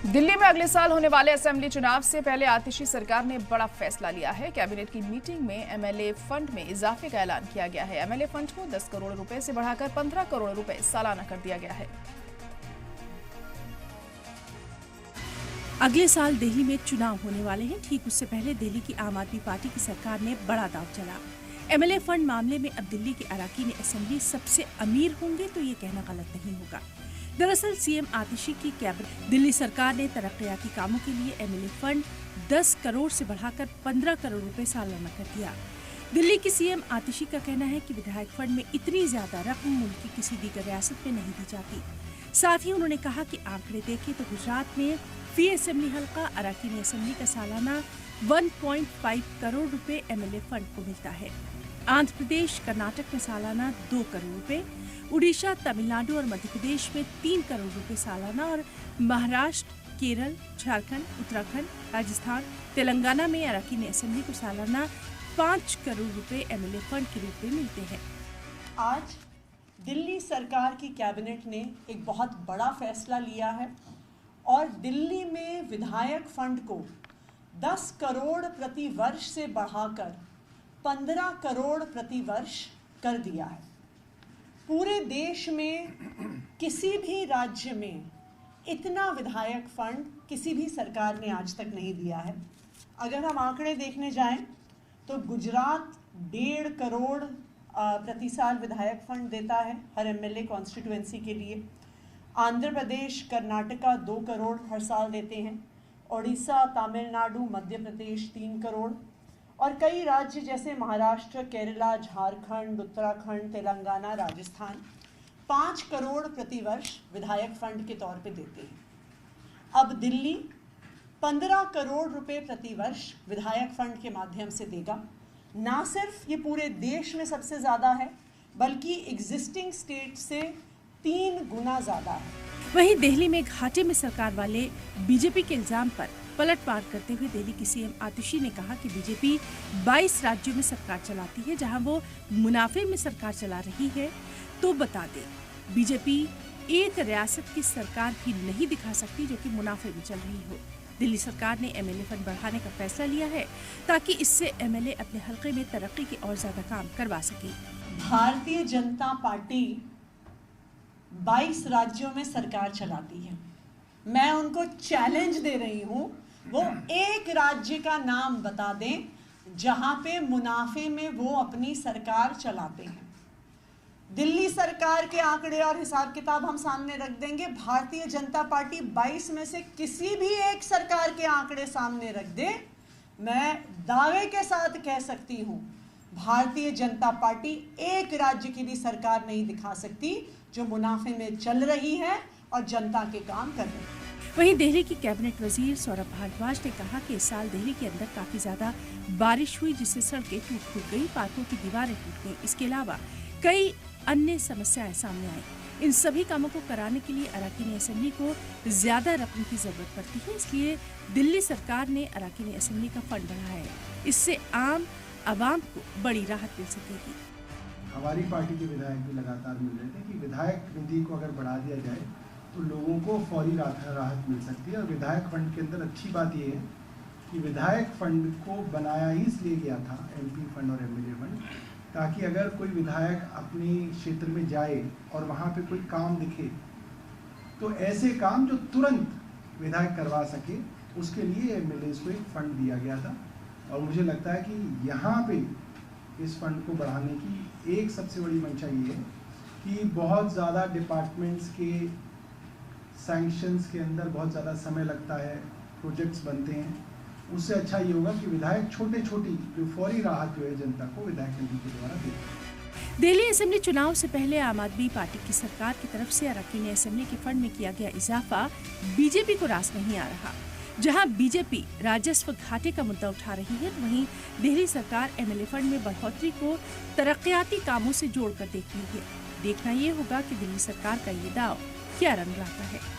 दिल्ली में अगले साल होने वाले असेंबली चुनाव से पहले आतिशी सरकार ने बड़ा फैसला लिया है। कैबिनेट की मीटिंग में एमएलए फंड में इजाफे का ऐलान किया गया है। एमएलए फंड को 10 करोड़ रुपए से बढ़ाकर 15 करोड़ रुपए सालाना कर दिया गया है। अगले साल दिल्ली में चुनाव होने वाले हैं। ठीक उससे पहले दिल्ली की आम आदमी पार्टी की सरकार ने बड़ा दांव चला। एमएलए फंड मामले में अब दिल्ली के अराकीन असेंबली सबसे अमीर होंगे तो ये कहना गलत नहीं होगा। दरअसल सीएम आतिशी की कैबिनेट दिल्ली सरकार ने तरक्याती कामों के लिए एमएलए फंड 10 करोड़ से बढ़ाकर 15 करोड़ रुपए सालाना कर दिया। दिल्ली की सीएम आतिशी का कहना है कि विधायक फंड में इतनी ज्यादा रकम मुल्क की किसी दीगर रियासत में नहीं दी जाती। साथ ही उन्होंने कहा कि आंकड़े देखें तो गुजरात में फी असेंबली हल्का अराकीन असेंबली का सालाना 1.5 करोड़ रुपए एमएलए फंड को मिलता है। आंध्र प्रदेश, कर्नाटक में सालाना 2 करोड़ रुपए, उड़ीसा, तमिलनाडु और मध्य प्रदेश में 3 करोड़ रुपए सालाना और महाराष्ट्र, केरल, झारखंड, उत्तराखंड, राजस्थान, तेलंगाना में अराकीन असेंबली को सालाना 5 करोड़ रुपए एमएलए फंड के रूप में मिलते हैं। आज दिल्ली सरकार की कैबिनेट ने एक बहुत बड़ा फैसला लिया है और दिल्ली में विधायक फंड को 10 करोड़ प्रति वर्ष से बढ़ाकर 15 करोड़ प्रति वर्ष कर दिया है। पूरे देश में किसी भी राज्य में इतना विधायक फंड किसी भी सरकार ने आज तक नहीं दिया है। अगर हम आंकड़े देखने जाएं तो गुजरात 1.5 करोड़ प्रति साल विधायक फंड देता है हर एमएलए कॉन्स्टिट्यूएंसी के लिए। आंध्र प्रदेश, कर्नाटका 2 करोड़ हर साल देते हैं। उड़ीसा, तमिलनाडु, मध्य प्रदेश 3 करोड़ और कई राज्य जैसे महाराष्ट्र, केरला, झारखंड, उत्तराखंड, तेलंगाना, राजस्थान 5 करोड़ प्रति वर्ष विधायक फंड के तौर पे देते हैं। अब दिल्ली 15 करोड़ रुपए प्रति वर्ष विधायक फंड के माध्यम से देगा। ना सिर्फ ये पूरे देश में सबसे ज़्यादा है बल्कि एग्जिस्टिंग स्टेट से 3 गुना ज़्यादा है। वहीं दिल्ली में घाटे में सरकार वाले बीजेपी के इल्जाम पर पलटवार करते हुए दिल्ली की सीएम आतिशी ने कहा कि बीजेपी 22 राज्यों में सरकार चलाती है। जहां वो मुनाफे में सरकार चला रही है तो बता दे, बीजेपी एक रियासत की सरकार भी नहीं दिखा सकती जो कि मुनाफे में चल रही हो। दिल्ली सरकार ने एमएलए फंड बढ़ाने का फैसला लिया है ताकि इससे एमएलए अपने हलके में तरक्की के और ज्यादा काम करवा सके। भारतीय जनता पार्टी 22 राज्यों में सरकार चलाती है। मैं उनको चैलेंज दे रही हूं, वो एक राज्य का नाम बता दें जहां पे मुनाफे में वो अपनी सरकार चलाते हैं। दिल्ली सरकार के आंकड़े और हिसाब किताब हम सामने रख देंगे। भारतीय जनता पार्टी 22 में से किसी भी एक सरकार के आंकड़े सामने रख दे, मैं दावे के साथ कह सकती हूं भारतीय जनता पार्टी एक राज्य की भी सरकार नहीं दिखा सकती जो मुनाफे में चल रही है और जनता के काम कर रही है। वहीं दिल्ली की कैबिनेट वजीर सौरभ भारद्वाज ने कहा कि इस साल दिल्ली के अंदर काफी ज्यादा बारिश हुई जिससे सड़कें टूट गई, पार्कों की दीवारें टूट गई। इसके अलावा कई अन्य समस्याएं सामने आई। इन सभी कामों को कराने के लिए अराकीन असेंबली को ज्यादा रकम की जरूरत पड़ती है, इसलिए दिल्ली सरकार ने अराकीन असेंबली का फंड बढ़ाया है। इससे आम आवाम को बड़ी राहत मिल सकेगी। हमारी पार्टी के विधायक भी लगातार मिल रहे थे कि विधायक निधि को अगर बढ़ा दिया जाए तो लोगों को फौरी राहत मिल सकती है। और विधायक फंड के अंदर अच्छी बात यह है कि विधायक फंड को बनाया ही इसलिए गया था, एमपी फंड और एमएलए फंड, ताकि अगर कोई विधायक अपने क्षेत्र में जाए और वहाँ पे कोई काम दिखे तो ऐसे काम जो तुरंत विधायक करवा सके उसके लिए एमएलए को एक फंड दिया गया था। और मुझे लगता है कि यहाँ पे इस फंड को बढ़ाने की एक सबसे बड़ी मंशा ये है कि बहुत ज़्यादा डिपार्टमेंट्स के सैंक्शंस के अंदर बहुत ज़्यादा समय लगता है, प्रोजेक्ट्स बनते हैं। उससे अच्छा ये होगा कि विधायक छोटी जो फौरी राहत जो है जनता को विधायक निधि के द्वारा देते। दिल्ली असेंबली चुनाव से पहले आम आदमी पार्टी की सरकार की तरफ से अराकीन असेंबली के फंड में किया गया इजाफा बीजेपी को रास नहीं आ रहा। जहां बीजेपी राजस्व घाटे का मुद्दा उठा रही है, वहीं दिल्ली सरकार एमएलए फंड में बढ़ोतरी को तरक्याती कामों से जोड़कर देख रही है। देखना ये होगा कि दिल्ली सरकार का ये दाव क्या रंग लाता है।